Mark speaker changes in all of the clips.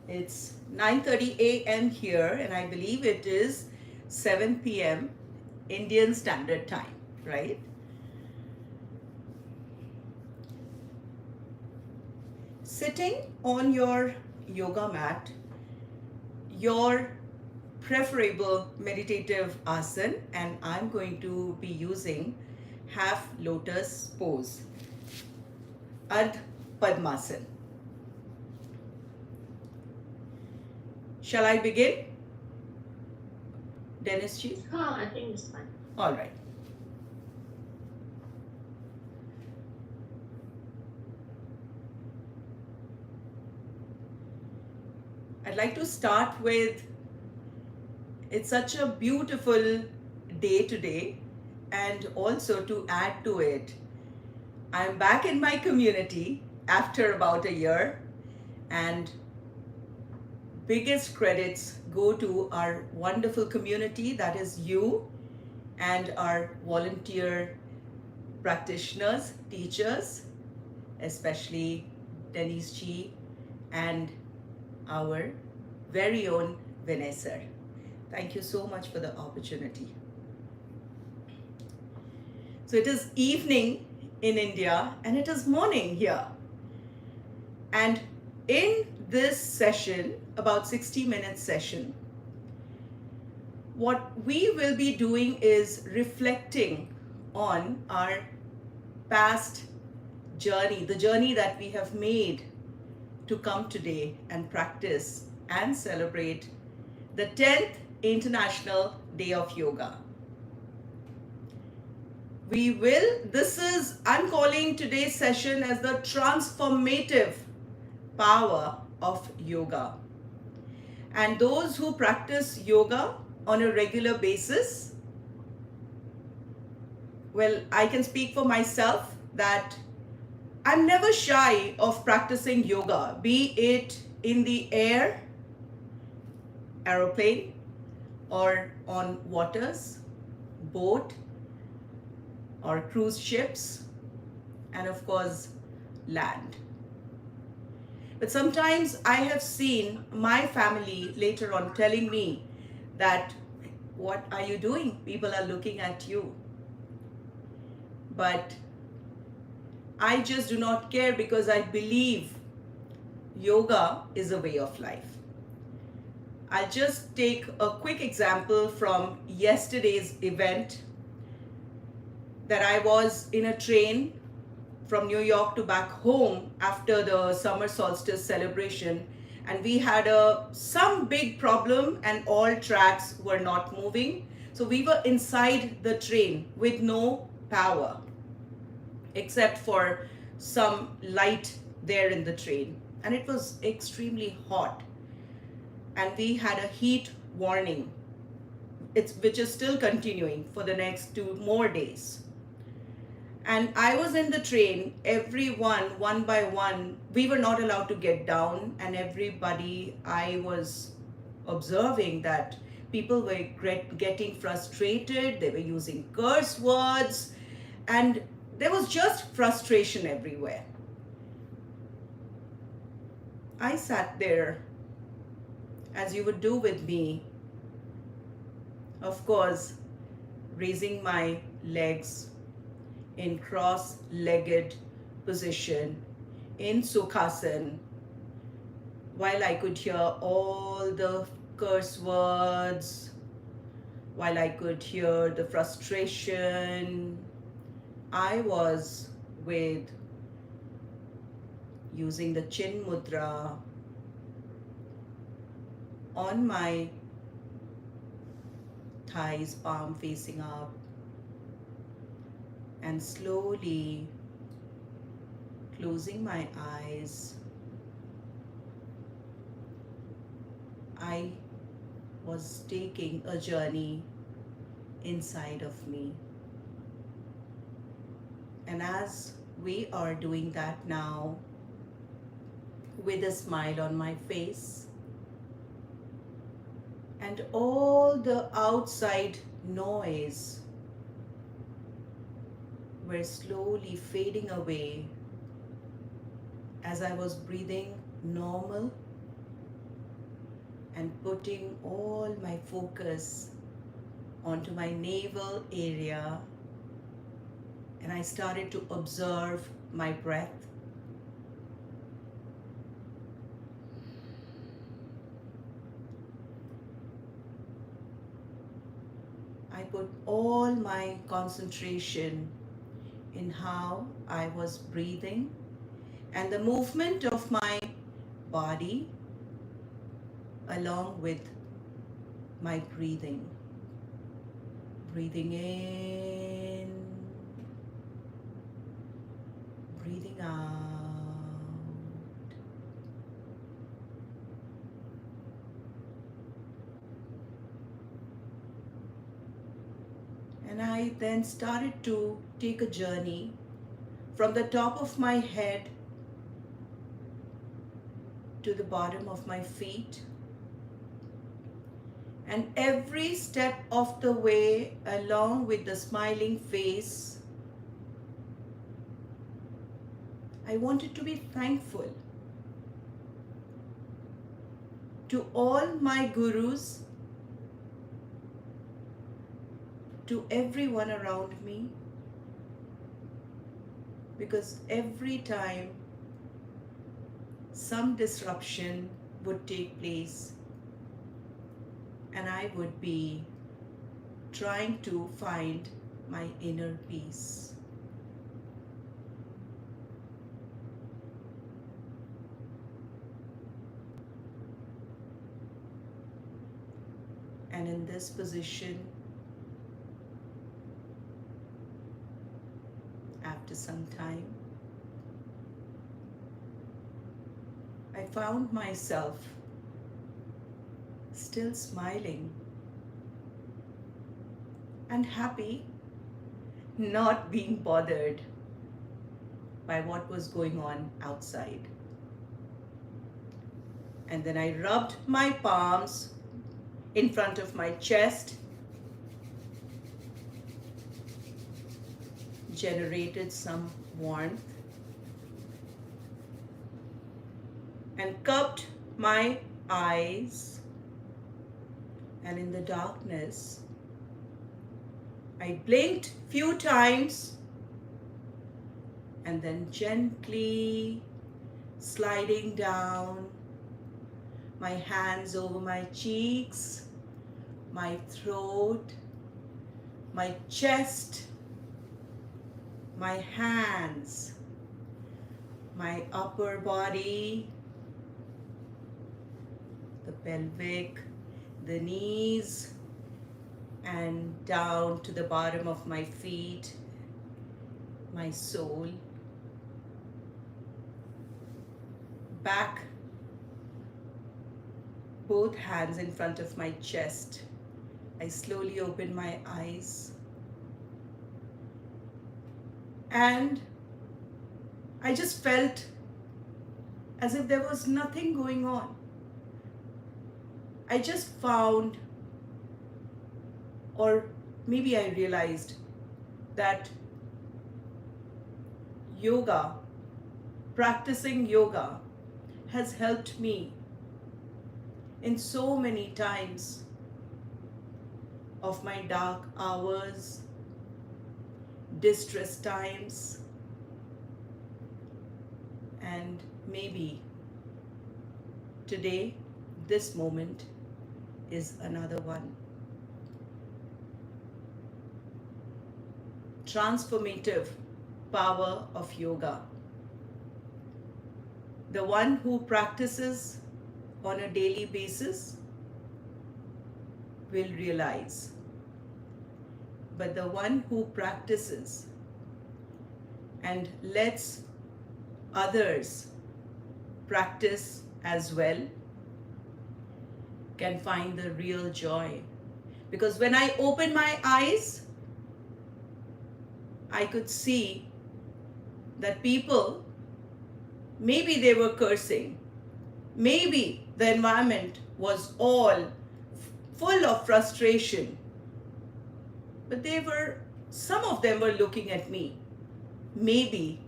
Speaker 1: It's 9:30 a.m. here, and I believe it is 7 p.m. Indian Standard Time, right? Sitting on your yoga mat, your preferable meditative asana, and I'm going to be using half lotus pose, Ardh Padmasana. Shall I begin, Dennis Ji?
Speaker 2: I think it's fine.
Speaker 1: All right. I'd like to start with it's such a beautiful day today, and also to add to it, I'm back in my community after about a year, and biggest credits go to our wonderful community, that is you and our volunteer practitioners, teachers, especially Denise G and our very own Vanessa. Thank you so much for the opportunity. So it is evening in India and it is morning here. And in this session, about 60-minute session, what we will be doing is reflecting on our past journey, the journey that we have made to come today and practice and celebrate the 10th International Day of Yoga. I'm calling today's session as the transformative power of yoga. And those who practice yoga on a regular basis, well, I can speak for myself that I'm never shy of practicing yoga, be it in the air, aeroplane, or on waters, boat, or cruise ships, and of course, land. But sometimes I have seen my family later on telling me that, what are you doing? People are looking at you. But I just do not care because I believe yoga is a way of life. I'll just take a quick example from yesterday's event that I was in a train from New York to back home after the summer solstice celebration, and we had some big problem and all tracks were not moving. So we were inside the train with no power except for some light there in the train, and it was extremely hot, and we had a heat warning, which is still continuing for the next 2 more days. And I was in the train, everyone, one by one, we were not allowed to get down, and everybody, I was observing that people were getting frustrated, they were using curse words, and there was just frustration everywhere. I sat there, as you would do with me, of course, raising my legs in cross-legged position in Sukhasana, while I could hear all the curse words, while I could hear the frustration. I was with using the chin mudra on my thighs, palm facing up, and slowly closing my eyes, I was taking a journey inside of me. And as we are doing that now, with a smile on my face, and all the outside noise were slowly fading away as I was breathing normal and putting all my focus onto my navel area, and I started to observe my breath. I put all my concentration in how I was breathing and the movement of my body along with my breathing. Breathing in, breathing out. And I then started to take a journey from the top of my head to the bottom of my feet. And every step of the way, along with the smiling face, I wanted to be thankful to all my gurus, to everyone around me, because every time some disruption would take place and I would be trying to find my inner peace. And in this position, after some time, I found myself still smiling and happy, not being bothered by what was going on outside. And then I rubbed my palms in front of my chest, generated some warmth, and cupped my eyes, and in the darkness I blinked few times and then gently sliding down my hands over my cheeks, my throat, my chest, my hands, my upper body, the pelvic, the knees, and down to the bottom of my feet, my sole, back, both hands in front of my chest. I slowly open my eyes and I just felt as if there was nothing going on. I just found, or maybe I realized, that yoga, practicing yoga, has helped me in so many times of my dark hours, distress times, and maybe today, this moment is another one. Transformative power of yoga. The one who practices on a daily basis will realize, but the one who practices and lets others practice as well can find the real joy. Because when I opened my eyes, I could see that people, maybe they were cursing, maybe the environment was all full of frustration, but some of them were looking at me, maybe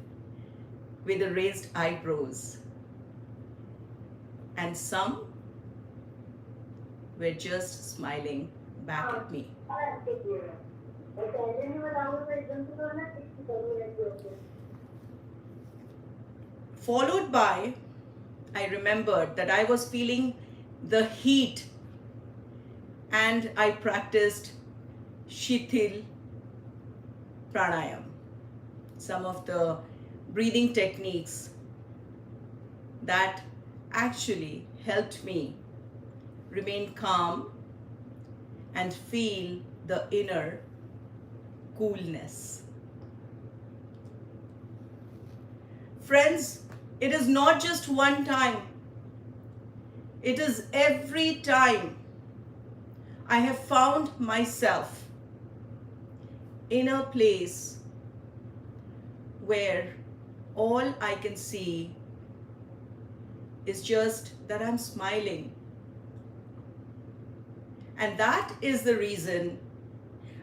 Speaker 1: with the raised eyebrows, and some were just smiling back at me. Followed by, I remembered that I was feeling the heat and I practiced Shithil Pranayam, some of the breathing techniques that actually helped me remain calm and feel the inner coolness. Friends, it is not just one time, it is every time I have found myself in a place where all I can see is just that I'm smiling. And that is the reason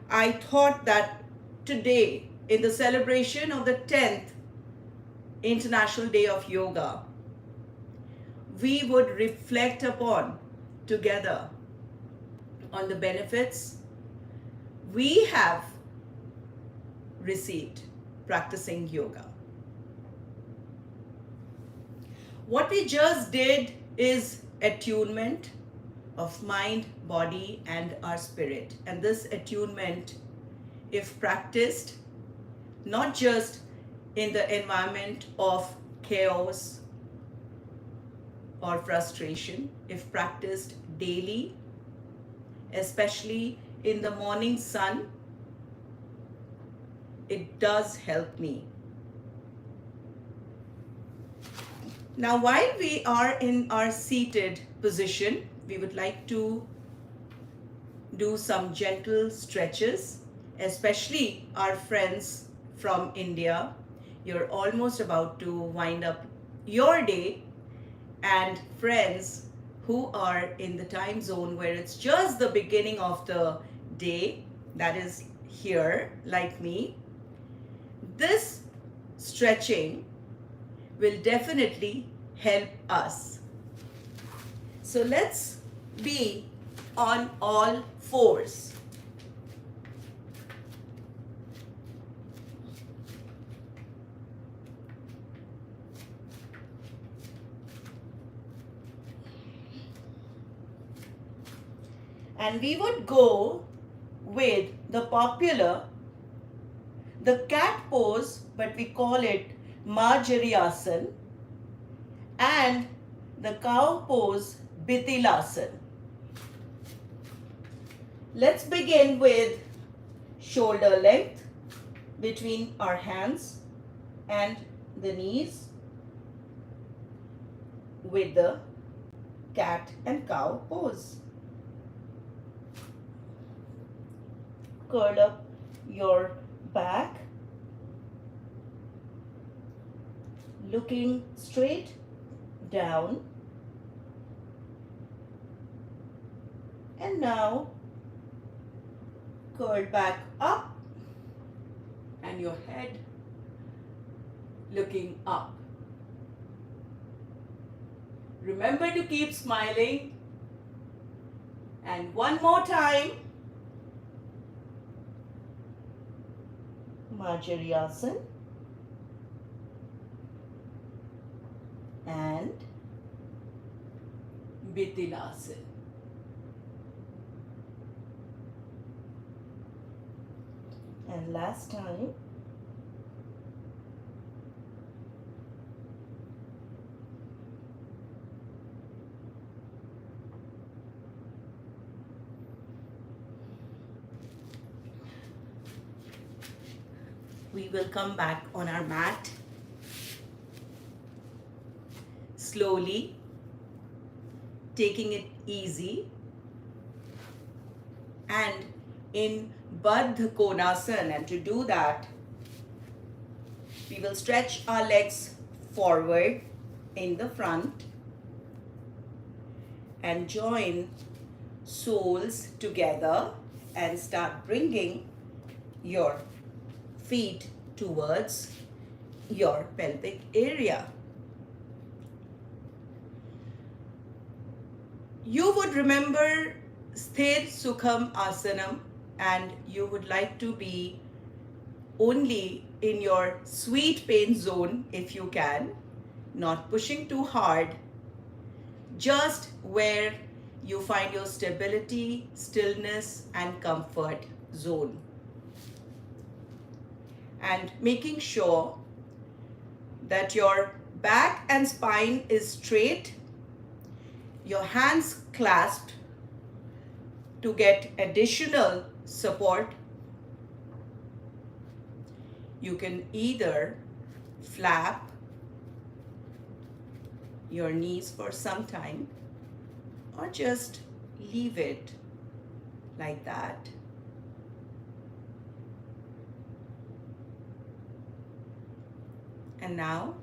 Speaker 1: I thought that today, in the celebration of the 10th International Day of Yoga, we would reflect upon together on the benefits we have received practicing yoga. What we just did is attunement of mind, body, and our spirit. And this attunement, if practiced, not just in the environment of chaos or frustration, if practiced daily, especially in the morning sun, it does help me. Now, while we are in our seated position, we would like to do some gentle stretches, especially our friends from India. You're almost about to wind up your day, and friends who are in the time zone where it's just the beginning of the day, that is here, like me, this stretching will definitely help us. So let's be on all fours. And we would go with the popular, the cat pose, but we call it Marjariasan, and the cow pose, Bithilasan. Let's begin with shoulder length between our hands and the knees with the cat and cow pose. Curl up your back, looking straight down, and now curl back up and your head looking up. Remember to keep smiling, and one more time, Marjariasan and Bithilasan. And last time, we will come back on our mat slowly, taking it easy, and in Baddha Konasana. And to do that, we will stretch our legs forward in the front and join soles together and start bringing your feet towards your pelvic area. You would remember Sthir Sukham Asanam, and you would like to be only in your sweet pain zone if you can, not pushing too hard, just where you find your stability, stillness, and comfort zone. And making sure that your back and spine is straight, your hands clasped to get additional support. You can either flap your knees for some time or just leave it like that. And now,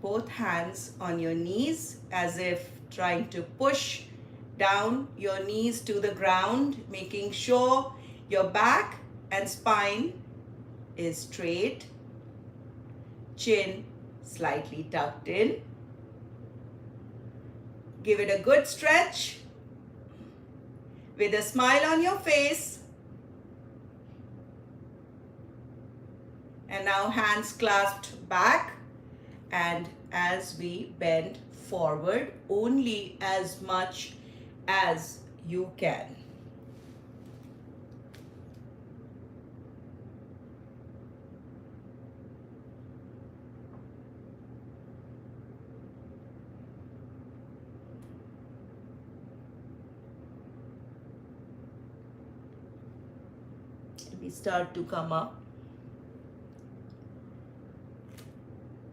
Speaker 1: both hands on your knees as if trying to push down your knees to the ground, making sure your back and spine is straight, chin slightly tucked in. Give it a good stretch with a smile on your face. And now hands clasped back, and as we bend forward only as much as you can. We start to come up.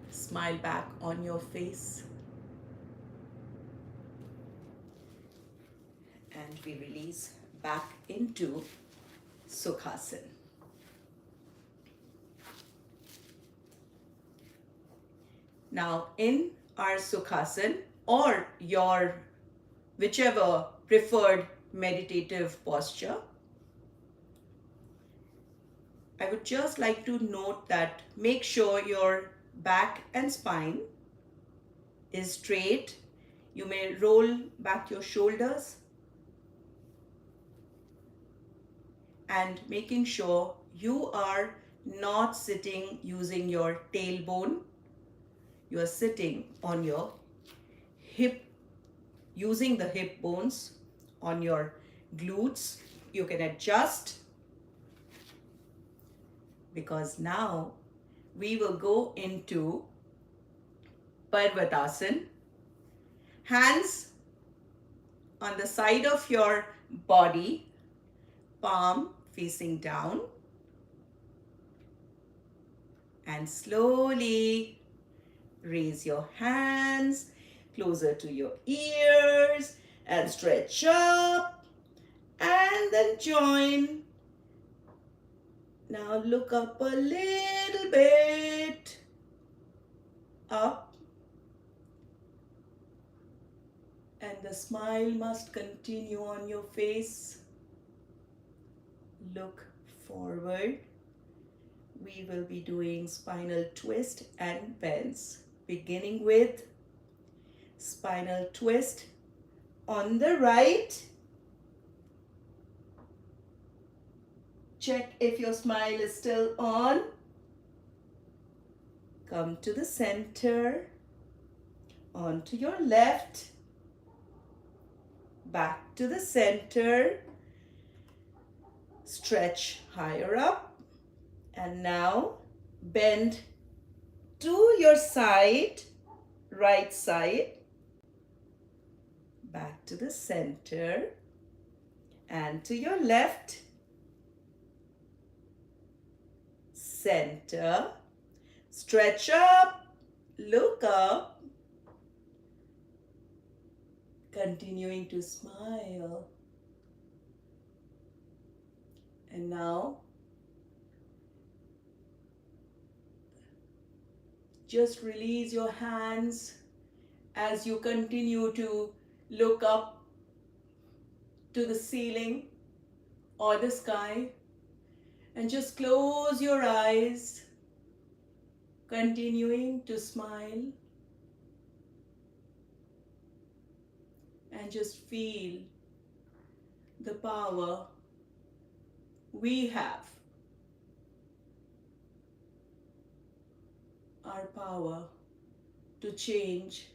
Speaker 1: Smile back on your face. And we release back into Sukhasana. Now in our Sukhasana or your whichever preferred meditative posture, I would just like to note that make sure your back and spine is straight. You may roll back your shoulders and making sure you are not sitting using your tailbone. You are sitting on your hip, using the hip bones on your glutes. You can adjust because now we will go into Parvatasana. Hands on the side of your body, palm facing down, and slowly raise your hands closer to your ears and stretch up and then join. Now look up a little bit, up, and the smile must continue on your face. Look forward. We will be doing spinal twist and bends, beginning with spinal twist on the right. Check if your smile is still on. Come to the center, onto your left, back to the center, stretch higher up, and now bend to your side, right side, back to the center, and to your left, center, stretch up, look up, continuing to smile. And now, just release your hands as you continue to look up to the ceiling or the sky, and just close your eyes, continuing to smile, and just feel the power we have, our power to change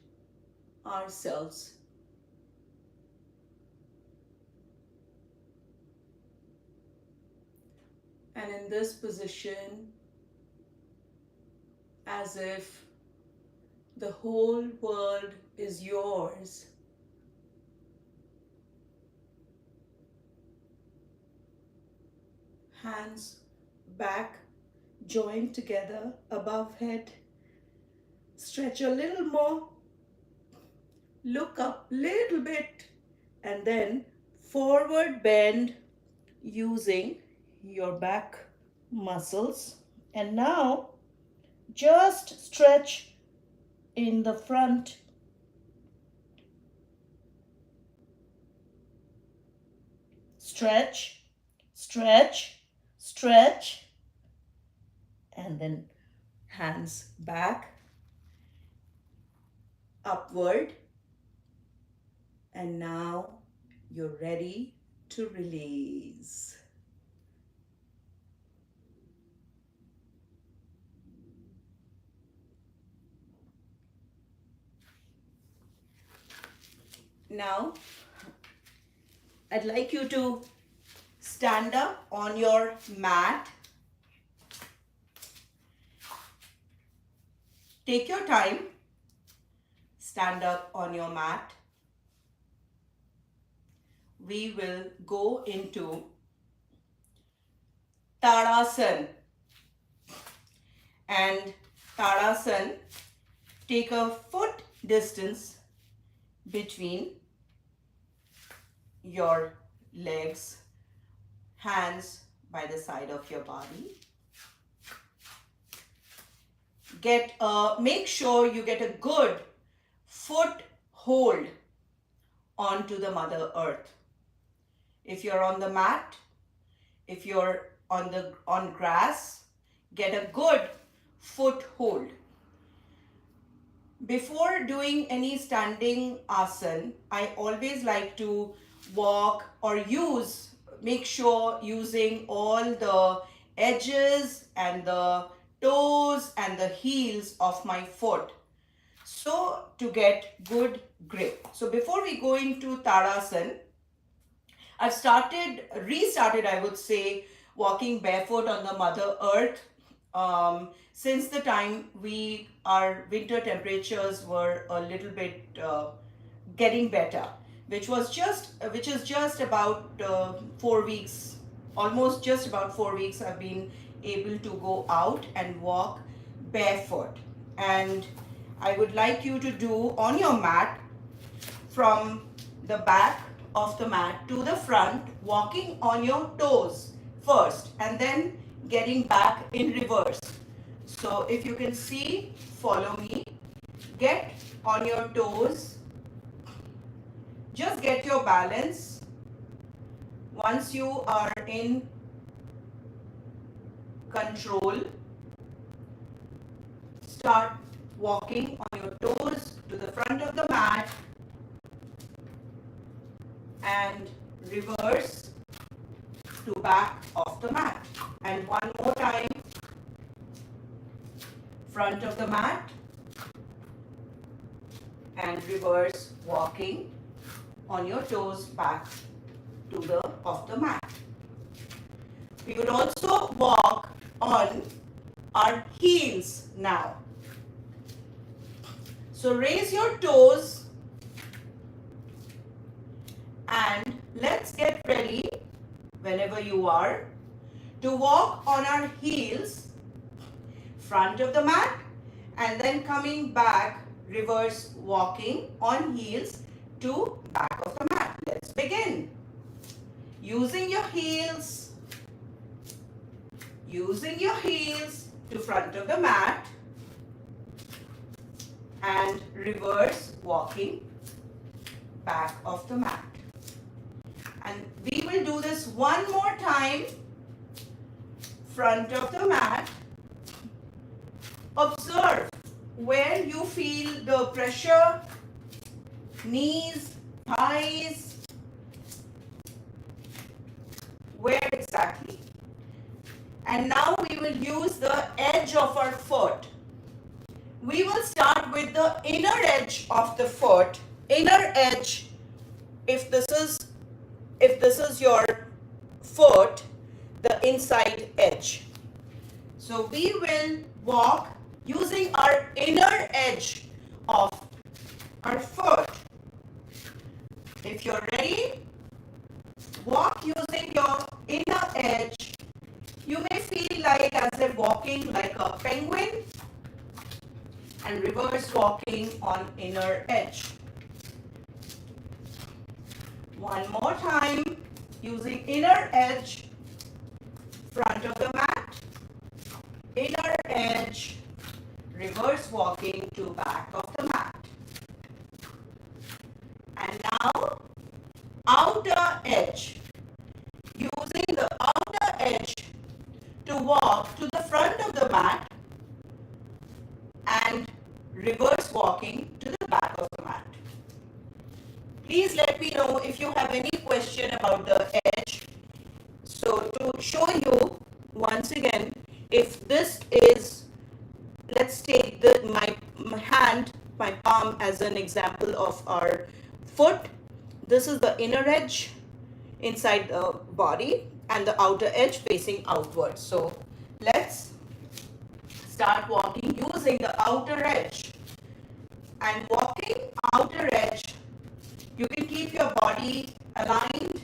Speaker 1: ourselves. And in this position, as if the whole world is yours, hands back, joined together above head. Stretch a little more, look up little bit, and then forward bend using your back muscles. And now just stretch in the front. Stretch, stretch, stretch, and then hands back, upward, and now you're ready to release. Now, I'd like you to stand up on your mat. Take your time. Stand up on your mat. We will go into Tadasana. And Tadasana, take a foot distance between your legs, hands by the side of your body. Make sure you get a good foot hold onto the Mother Earth. If you're on the mat, if you're on grass, get a good foothold. Before doing any standing asana, I always like to walk or make sure using all the edges and the toes and the heels of my foot, so to get good grip. So before we go into Tadasana, I've restarted, I would say, walking barefoot on the Mother Earth since the time our winter temperatures were a little bit getting better, which is just about 4 weeks, almost just about 4 weeks. I've been able to go out and walk barefoot, and I would like you to do on your mat, from the back of the mat to the front, walking on your toes first and then getting back in reverse. So if you can see, follow me. Get on your toes. Just get your balance. Once you are in control, start walking on your toes to the front of the mat and reverse to back of the mat. And one more time, front of the mat and reverse, walking on your toes back to the mat. We would also walk on our heels now. So raise your toes and let's get ready, whenever you are, to walk on our heels, front of the mat, and then coming back, reverse walking on heels to back of the mat. Let's begin. Using your heels to front of the mat and reverse walking back of the mat. And we will do this one more time. Front of the mat. Observe where you feel the pressure, knees, thighs, And now we will use the edge of our foot. We will start with the inner edge of the foot. Inner edge, if this is your foot, the inside edge. So we will walk using our inner edge of our foot. If you're ready, walk using your inner edge. You may feel like as if walking like a penguin, and reverse walking on inner edge. One more time, using inner edge, front of the mat, inner edge, reverse walking to back of the mat. And now, outer edge, using the outer edge to walk to the front of the mat and reverse walking to the back of the mat. Please let me know if you have any question about the edge. So to show you once again, if this is, let's take my hand, my palm as an example of our foot. This is the inner edge inside the body and the outer edge facing outwards. So let's start walking using the outer edge. And walking outer edge, you can keep your body aligned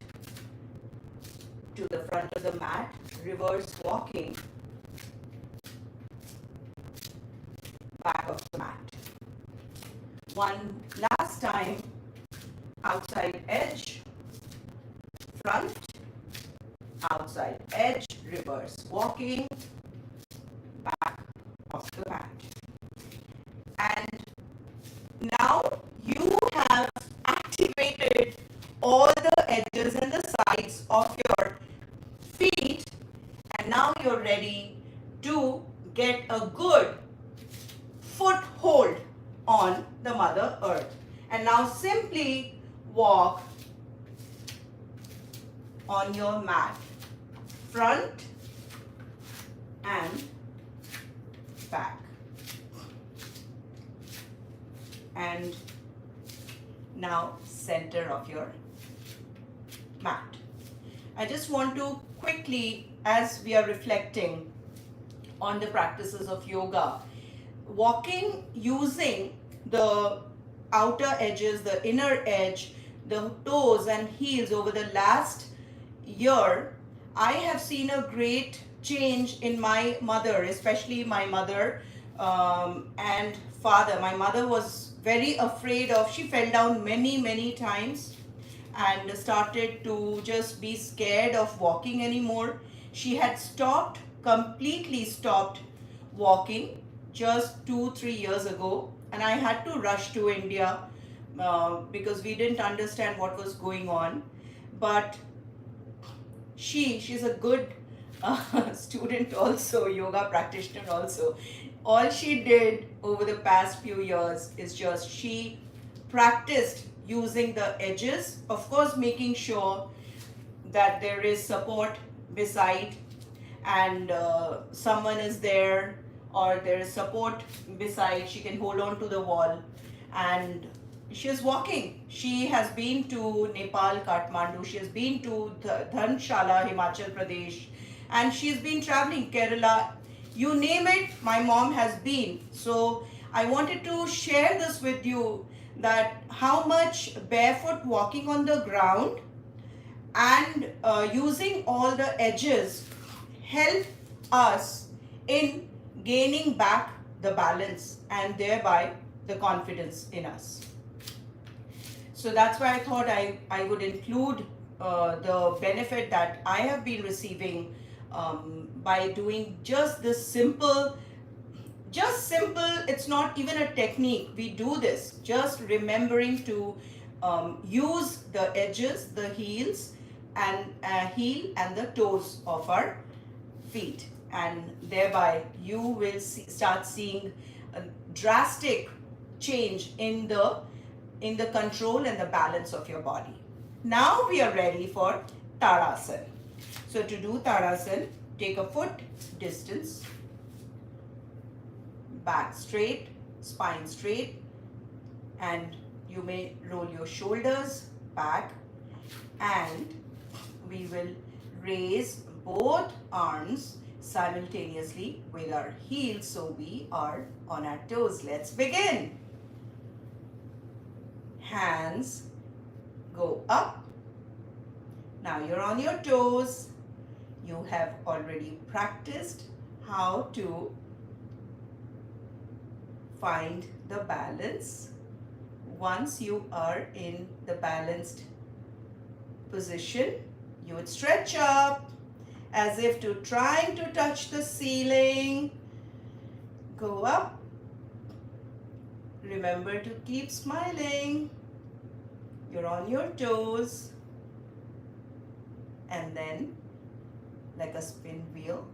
Speaker 1: to the front of the mat, reverse walking back of the mat. One last time, outside edge, front, outside edge, reverse walking back of the mat. And now you have activated all the edges and the sides of your feet, and now you're ready to get a good foothold on the Mother Earth. And now simply walk on your mat, front and back. And now center of your mat. I just want to quickly, as we are reflecting on the practices of yoga, walking using the outer edges, the inner edge, the toes and heels over the last year, I have seen a great change in my mother, especially my mother and father. My mother was very afraid of, she fell down many times and started to just be scared of walking anymore. She had completely stopped walking just 2-3 years ago, and I had to rush to India because we didn't understand what was going on. But she's a good student also, yoga practitioner also. All she did over the past few years is just she practiced using the edges, of course making sure that there is support beside and someone is there, or there is support beside, she can hold on to the wall, and she is walking. She has been to Nepal, Kathmandu, she has been to Dharamshala, Himachal Pradesh, and she's been traveling Kerala, you name it, my mom has been. So I wanted to share this with you, that how much barefoot walking on the ground and using all the edges help us in gaining back the balance and thereby the confidence in us. So that's why I thought I would include the benefit that I have been receiving by doing just this simple, it's not even a technique. We do this just remembering to use the edges, the heels and heel and the toes of our feet, and thereby you will start seeing a drastic change in the control and the balance of your body. Now we are ready for Tadasana. So to do Tadasana, Take a foot distance, back straight, spine straight, and you may roll your shoulders back, and we will raise both arms simultaneously with our heels so we are on our toes. Let's begin. Hands go up. Now you're on your toes. You have already practiced how to find the balance. Once you are in the balanced position, you would stretch up as if to trying to touch the ceiling. Go up. Remember to keep smiling. You're on your toes. And then, like a spin wheel,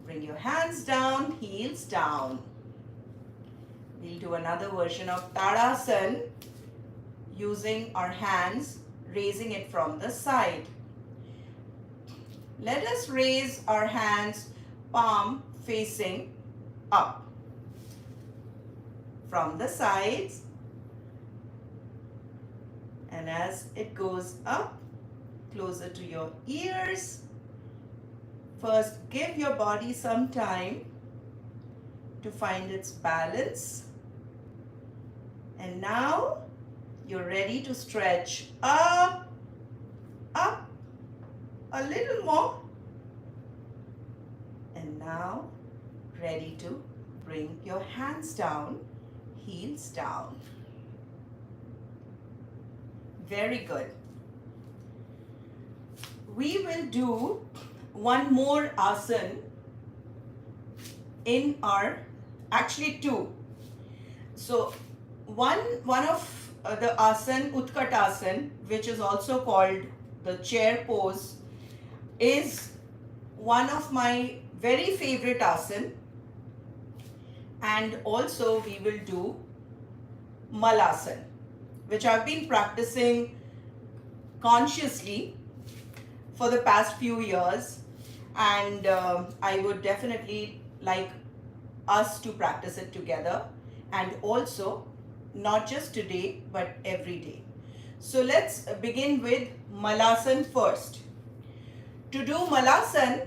Speaker 1: bring your hands down, heels down. We'll do another version of Tadasana using our hands, raising it from the side. Let us raise our hands, palm facing up from the sides. And as it goes up, closer to your ears, first give your body some time to find its balance. And now you're ready to stretch up, up, a little more. And now ready to bring your hands down, heels down. Very good. We will do one more asana in our, actually two. So one of the asana, Utkatasana, which is also called the chair pose, is one of my very favorite asana. And also we will do Malasana, which I've been practicing consciously for the past few years, and I would definitely like us to practice it together, and also not just today but every day. So let's begin with Malasana first. To do Malasana,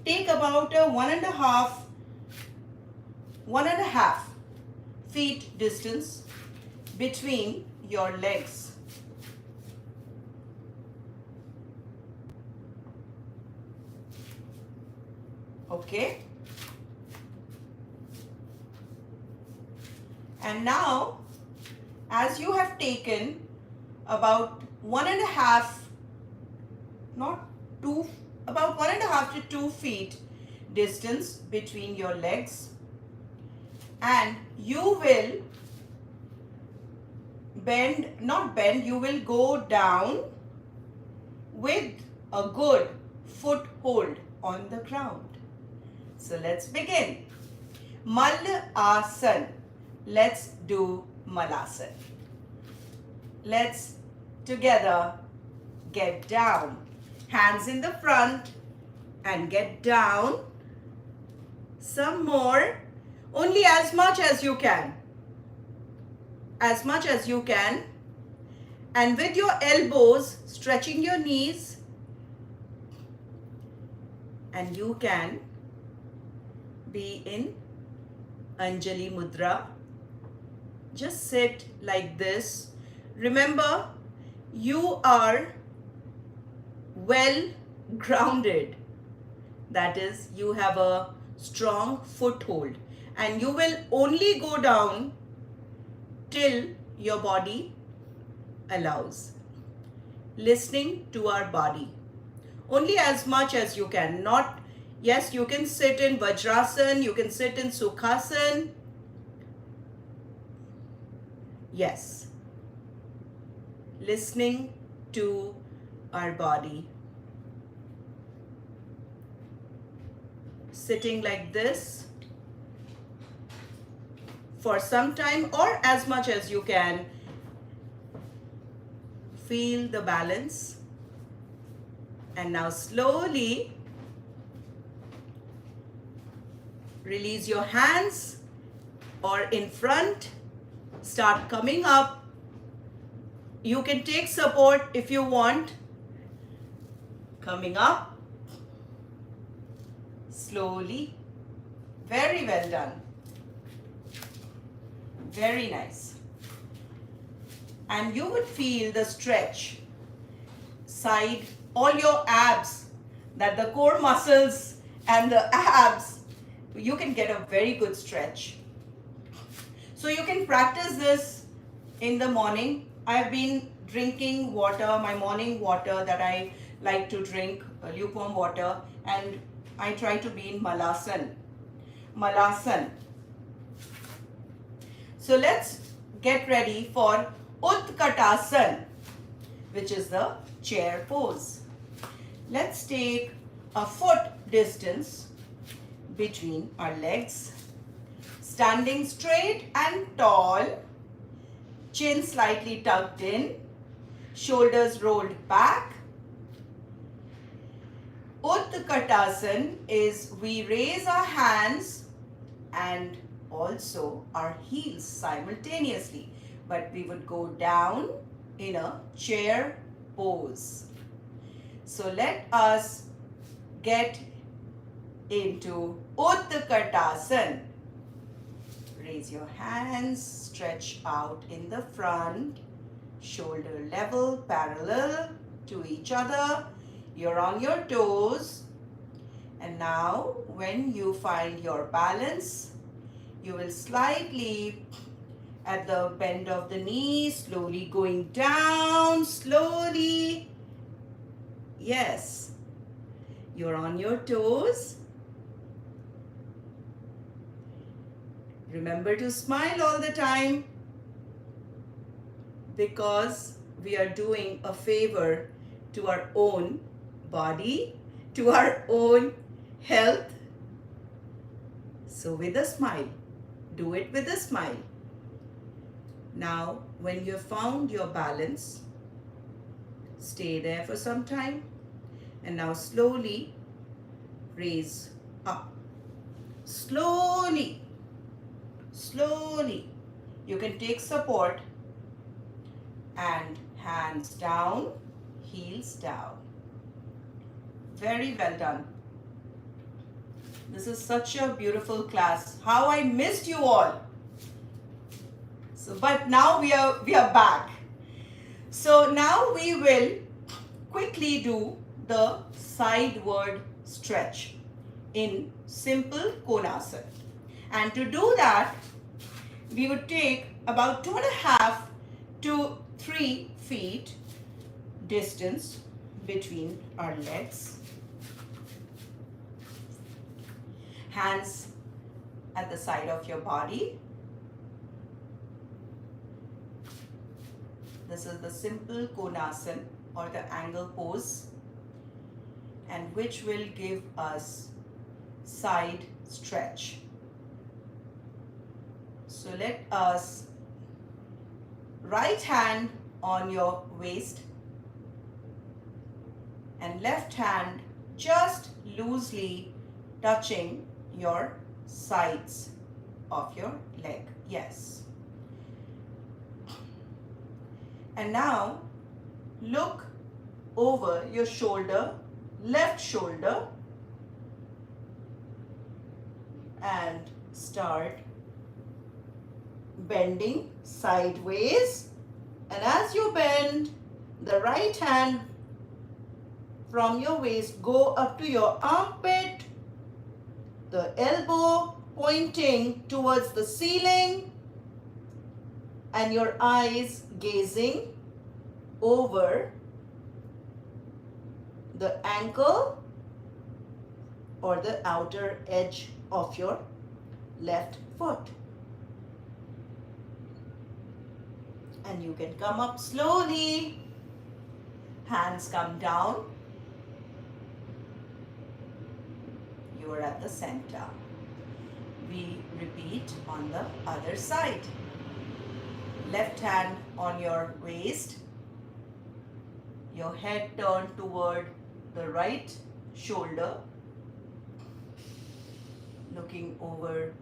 Speaker 1: take about a one and a half feet distance between your legs. Okay. And now, as you have taken about about 1.5 to 2 feet distance between your legs, and you will you will go down with a good foothold on the ground. So let's begin. Malasana. Let's do Malasana. Let's together get down. Hands in the front and get down. Some more. Only as much as you can. As much as you can. And with your elbows, stretching your knees. And you can be in Anjali Mudra. Just sit like this. Remember, you are well grounded. That is, you have a strong foothold. And you will only go down till your body allows. Listening to our body. Only as much as you can. Not, yes, you can sit in Vajrasana, you can sit in Sukhasana. Yes. Listening to our body. Sitting like this for some time or as much as you can. Feel the balance And now slowly release your hands or in front. Start coming up. You can take support if you want. Coming up. Slowly. Very well done. Very nice. And you would feel the stretch. Side, all your abs, that the core muscles and the abs, you can get a very good stretch. So you can practice this in the morning. I've been drinking water, my morning water that I like to drink, lukewarm water, and I try to be in Malasana. So let's get ready for Utkatasana, which is the chair pose. Let's take a foot distance between our legs. Standing straight and tall. Chin slightly tucked in. Shoulders rolled back. Utkatasana is we raise our hands and also our heels simultaneously. But we would go down in a chair pose. So let us get into Utkatasana. Raise your hands, stretch out in the front, shoulder level, parallel to each other. You're on your toes. And now when you find your balance, you will slightly at the bend of the knee, slowly going down, slowly. Yes, you're on your toes. Remember to smile all the time because we are doing a favor to our own body, to our own health. So with a smile, do it with a smile. Now, when you have found your balance, stay there for some time. And now slowly raise up. Slowly, slowly. You can take support and hands down, heels down. Very well done. This is such a beautiful class. How I missed you all. So, but now we are back. So now we will quickly do the sideward stretch in simple Konasana. And to do that, we would take about 2.5 to 3 feet distance between our legs. Hands at the side of your body. This is the simple Konasana or the angle pose, and which will give us side stretch. So let us, right hand on your waist and left hand just loosely touching your sides of your leg. Yes. And now look over your shoulder, left shoulder, and start bending sideways. And as you bend, the right hand from your waist go up to your armpit, the elbow pointing towards the ceiling, and your eyes gazing over the ankle or the outer edge of your left foot. And you can come up slowly. Hands come down. You are at the center. We repeat on the other side. Left hand on your waist. Your head turned toward the right shoulder, looking over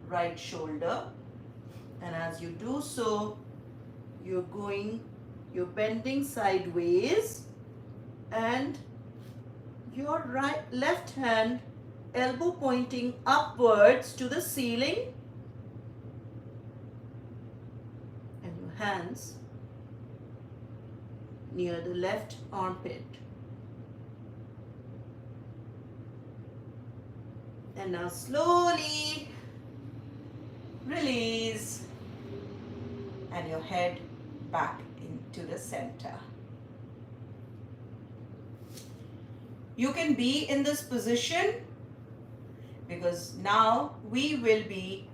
Speaker 1: right shoulder, and as you do so, you're bending sideways, and your left hand elbow pointing upwards to the ceiling, and your hands near the left armpit. And now slowly release, and your head back into the center. You can be in this position because now we will be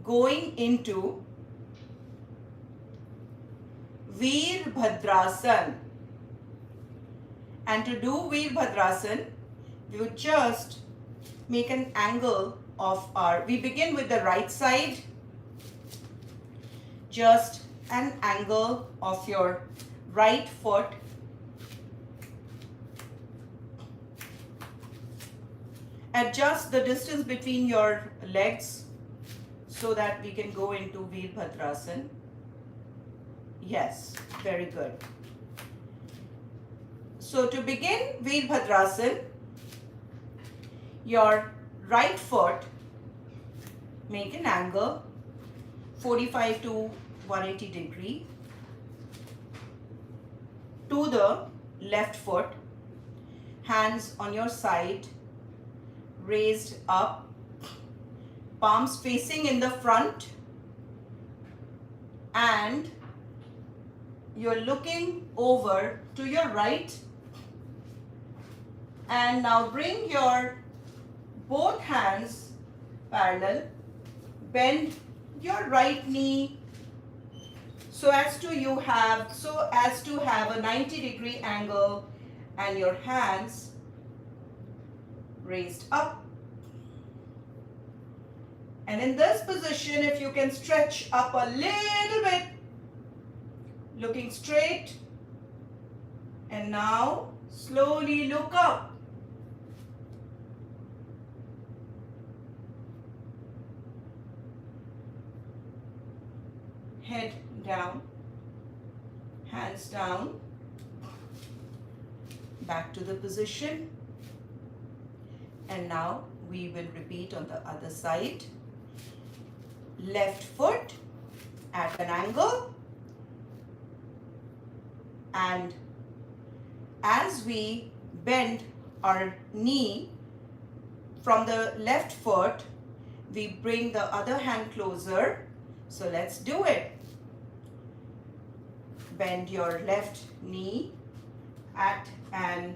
Speaker 1: going into Veerbhadrasana. And to do Veerbhadrasana, we would just make an angle of we begin with the right side, just an angle of your right foot adjust the distance between your legs so that we can go into Veerbhadrasana. Yes, very good. So to begin Veerbhadrasana, your right foot, make an angle 45 to 180 degree to the left foot, hands on your side, raised up, palms facing in the front, and you're looking over to your right. And now bring your both hands parallel, bend your right knee so as to have a 90-degree angle, and your hands raised up. And in this position, if you can stretch up a little bit, looking straight, and now slowly look up. Head down, hands down, back to the position. And now we will repeat on the other side. Left foot at an angle, and as we bend our knee from the left foot, we bring the other hand closer. So let's do it. Bend your left knee at an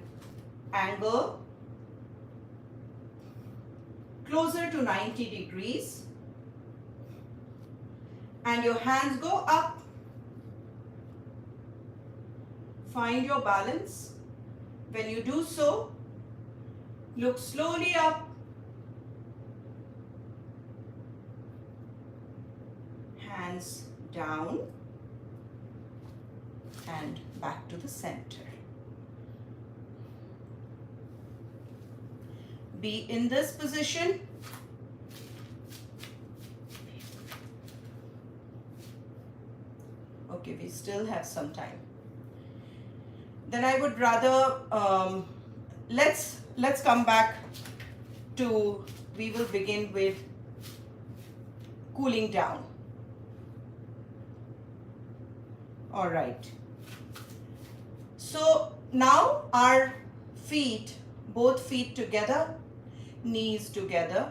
Speaker 1: angle closer to 90 degrees, and your hands go up. Find your balance. When you do so, look slowly up, hands down, and back to the center. Be in this position. Okay, we still have some time. Then I would rather let's come back to, we will begin with cooling down. All right. So now our feet, both feet together, knees together,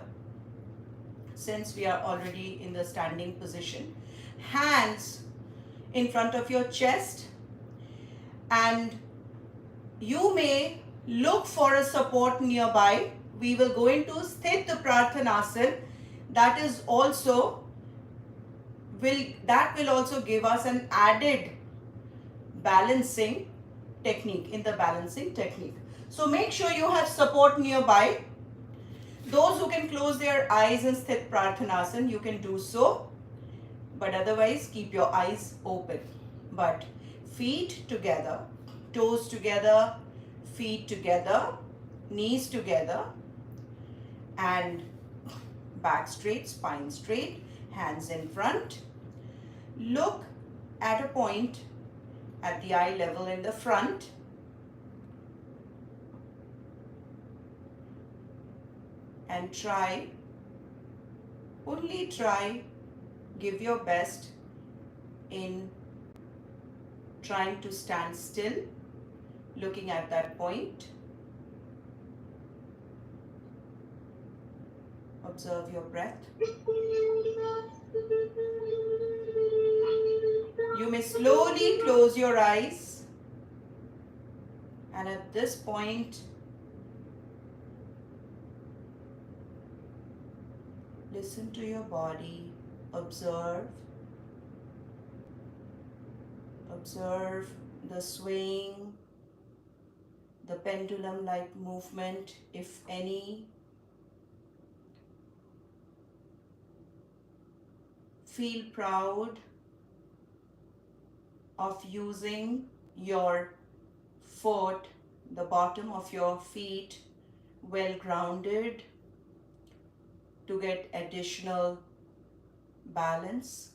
Speaker 1: since we are already in the standing position. Hands in front of your chest, and you may look for a support nearby. We will go into Sthita Prarthanasana. That will also give us an added balancing technique in the balancing technique. So make sure you have support nearby. Those who can close their eyes in Sthita Prarthanasana, you can do so. But otherwise, keep your eyes open. But feet together, toes together, feet together, knees together, and back straight, spine straight, hands in front. Look at a point at the eye level in the front. And try, only try, give your best in trying to stand still, looking at that point. Observe your breath. You may slowly close your eyes, and at this point, listen to your body, observe the swaying, the pendulum-like movement, if any. Feel proud of using your foot, the bottom of your feet, well grounded to get additional balance.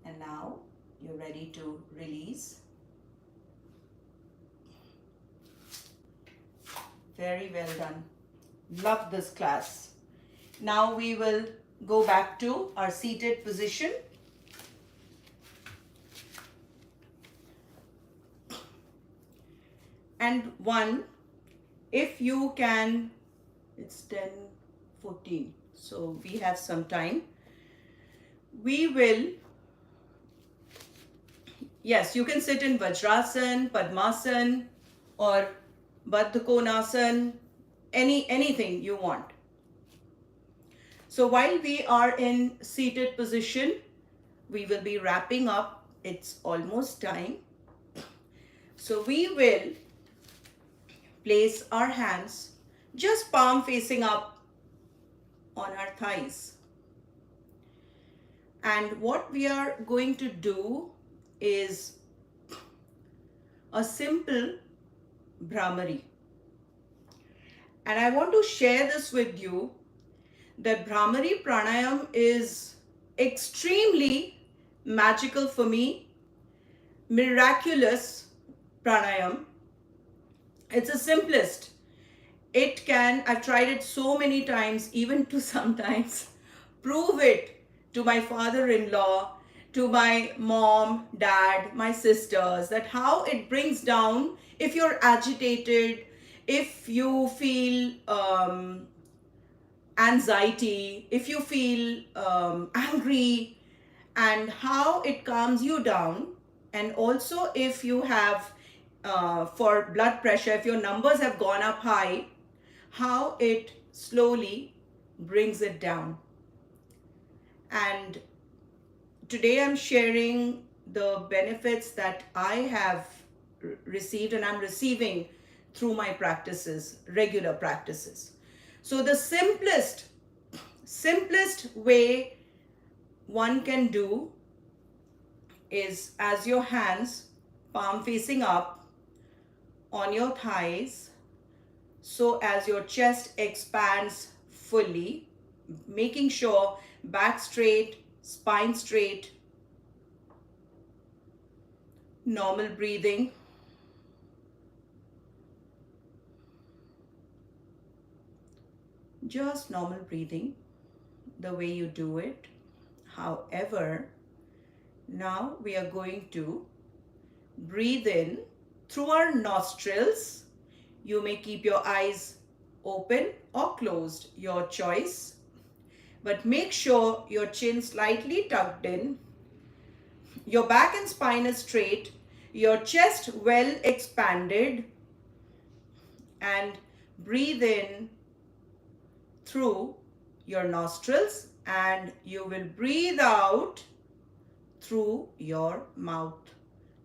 Speaker 1: And now you're ready to release. Very well done. Love this class. Now we will go back to our seated position. And one, if you can, it's 10:14, so we have some time. We will, yes, you can sit in Vajrasan, Padmasan, or Baddha Konasana, anything you want. So while we are in seated position, we will be wrapping up. It's almost time. So we will place our hands just palm facing up on our thighs. And what we are going to do is a simple Bhramari. And I want to share this with you, that Bhramari Pranayam is extremely magical for me, miraculous pranayam. It's the simplest. It can, I've tried it so many times, even to sometimes prove it to my father-in-law, to my mom, dad, my sisters, that how it brings down, if you're agitated, if you feel anxiety, if you feel angry, and how it calms you down. And also if you have, for blood pressure, if your numbers have gone up high, how it slowly brings it down. And today I'm sharing the benefits that I have received and I'm receiving through my practices, regular practices. So the simplest way one can do is, as your hands palm facing up on your thighs, so as your chest expands fully, making sure back straight, spine straight, normal breathing. Just normal breathing, the way you do it. However, now we are going to breathe in through our nostrils. You may keep your eyes open or closed, your choice. But make sure your chin slightly tucked in, your back and spine is straight, your chest well expanded, and breathe in through your nostrils, and you will breathe out through your mouth.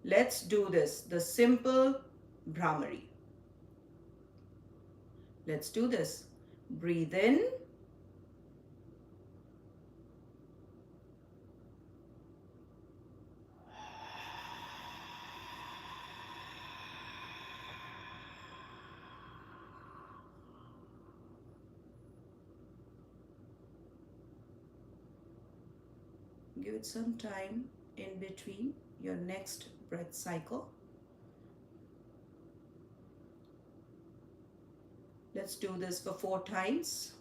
Speaker 1: Let's do this, the simple Bhramari. Let's do this. Breathe in. Give it some time in between your next breath cycle. Let's do this for 4 times.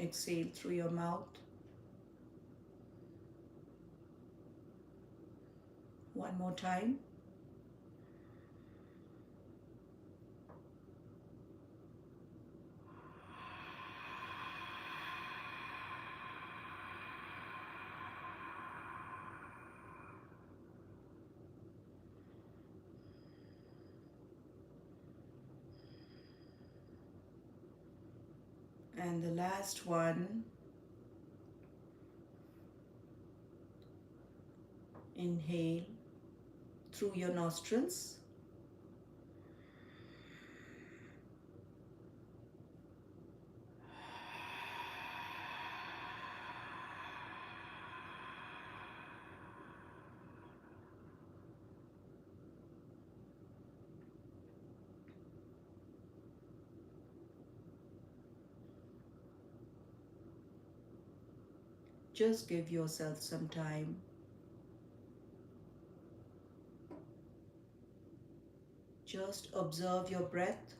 Speaker 1: Exhale through your mouth. One more time. And the last one. Inhale through your nostrils. Just give yourself some time. Just observe your breath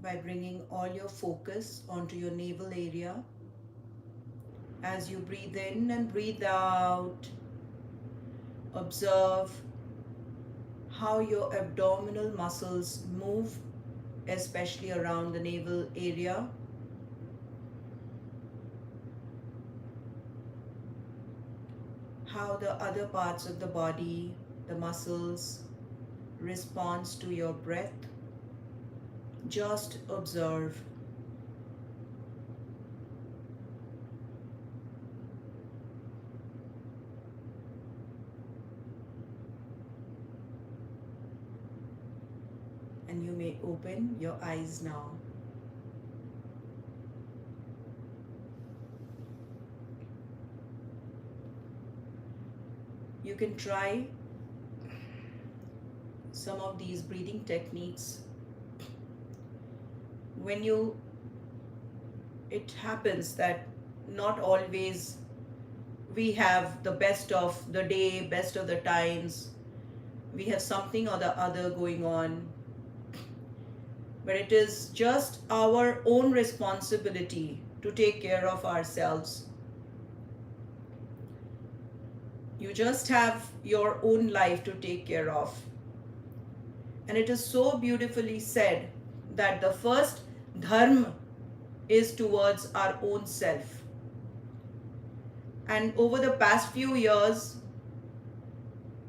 Speaker 1: by bringing all your focus onto your navel area. As you breathe in and breathe out, observe how your abdominal muscles move, especially around the navel area. How the other parts of the body, the muscles, responds to your breath. Just observe. And you may open your eyes now. You can try some of these breathing techniques when it happens that not always we have the best of the day, best of the times. We have something or the other going on. But it is just our own responsibility to take care of ourselves. You just have your own life to take care of. And it is so beautifully said that the first dharma is towards our own self. And over the past few years,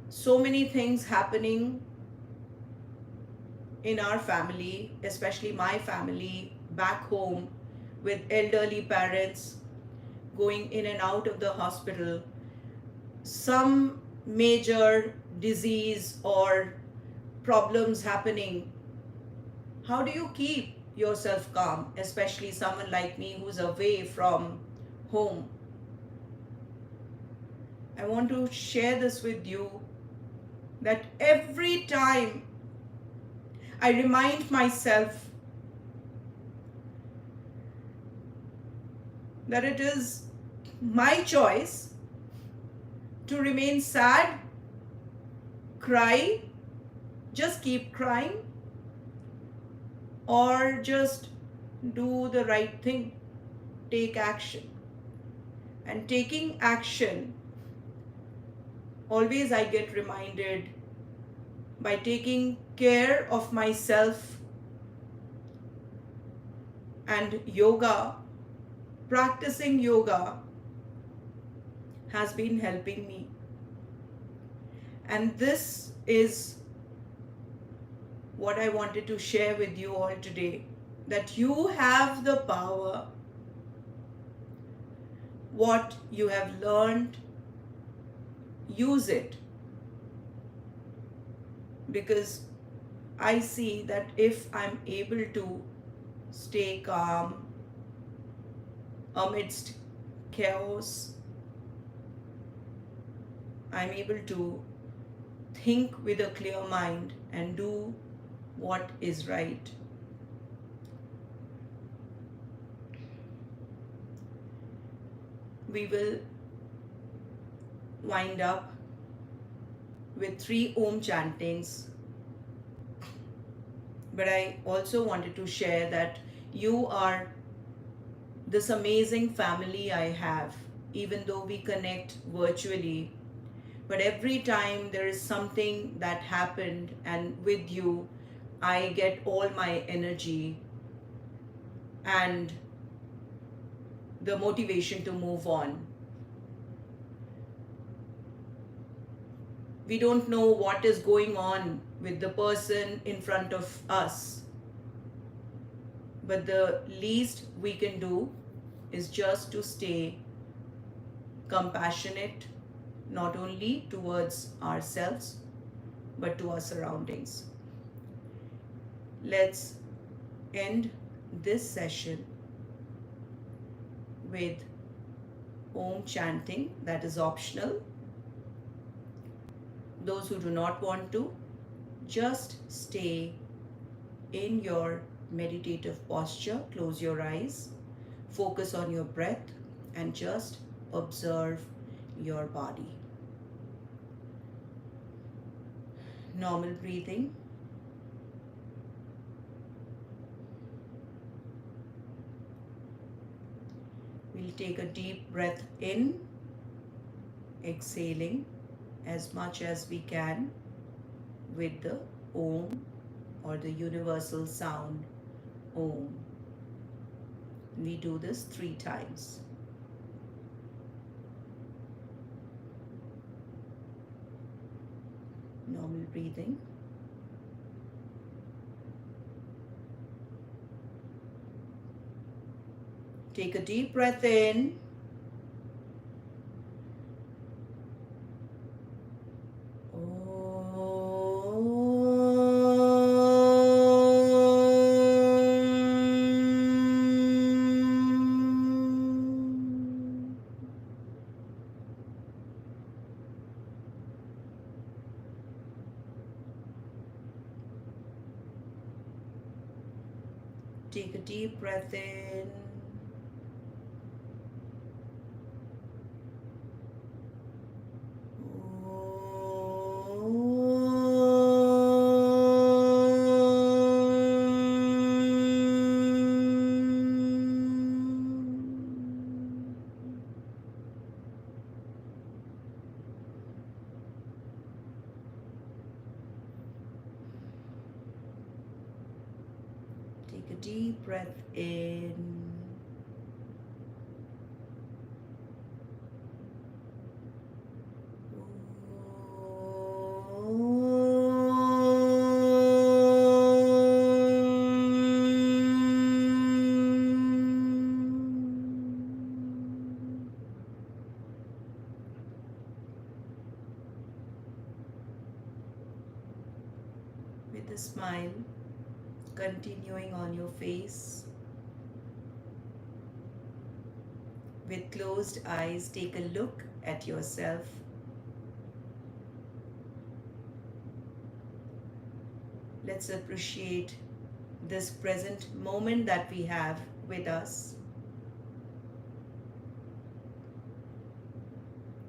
Speaker 1: so many things happening in our family, especially my family back home, with elderly parents going in and out of the hospital, some major disease or problems happening. How do you keep yourself calm, especially someone like me who's away from home? I want to share this with you, that every time I remind myself that it is my choice to remain sad, cry, just keep crying, or just do the right thing, take action. And taking action, always I get reminded by taking care of myself, and yoga, practicing yoga has been helping me. And this is what I wanted to share with you all today, that you have the power. What you have learned, use it. Because I see that if I'm able to stay calm, amidst chaos, I'm able to think with a clear mind and do what is right. We will wind up with 3 Om chantings, but I also wanted to share that you are this amazing family I have, even though we connect virtually. But every time there is something that happened, and with you, I get all my energy and the motivation to move on. We don't know what is going on with the person in front of us, but the least we can do is just to stay compassionate, not only towards ourselves but to our surroundings. Let's end this session with Om chanting, that is optional. Those who do not want to, just stay in your meditative posture, close your eyes, focus on your breath, and just observe your body. Normal breathing. We'll take a deep breath in, exhaling as much as we can with the Om or the universal sound Om. We do this 3 times. Normal breathing. Take a deep breath in. Take a deep breath in. Take a deep breath in. With a smile continuing on your face. With closed eyes, take a look at yourself. Let's appreciate this present moment that we have with us.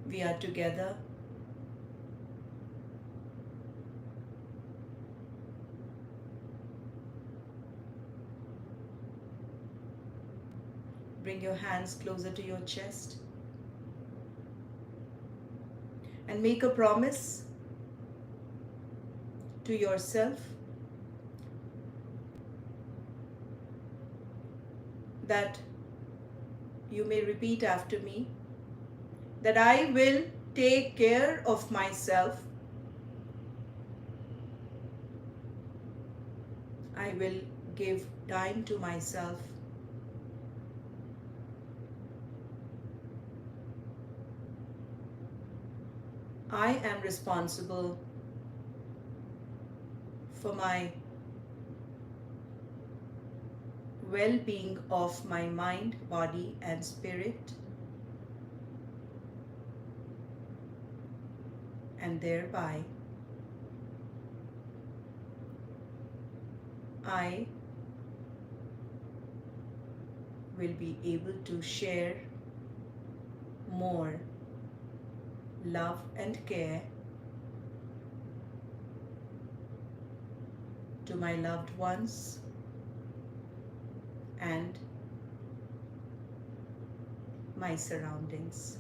Speaker 1: We are together. Bring your hands closer to your chest and make a promise to yourself that you may repeat after me, that I will take care of myself. I will give time to myself. I am responsible for my well being of my mind, body, and spirit, and thereby I will be able to share more love and care to my loved ones and my surroundings.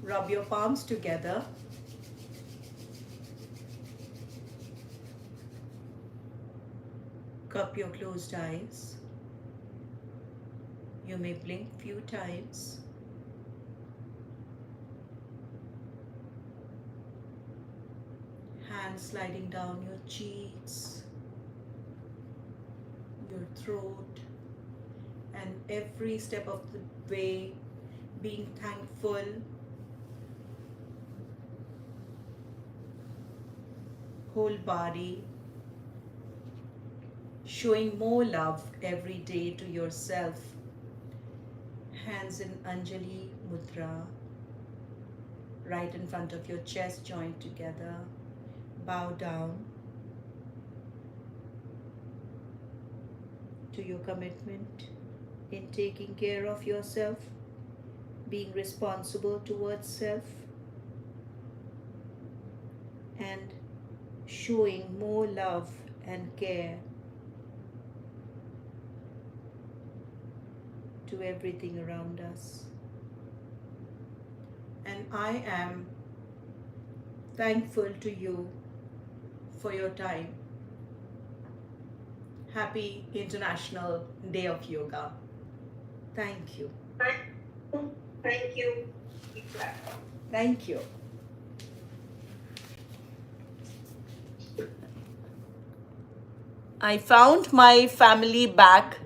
Speaker 1: Rub your palms together. Cup your closed eyes. You may blink few times. Hands sliding down your cheeks, your throat, and every step of the way being thankful. Whole body showing more love every day to yourself. Hands in Anjali Mudra, right in front of your chest joined together. Bow down to your commitment in taking care of yourself, being responsible towards self, and showing more love and care to everything around us. And I am thankful to you for your time. Happy International Day of Yoga. Thank you.
Speaker 2: Thank you.
Speaker 1: Thank you. I found my family back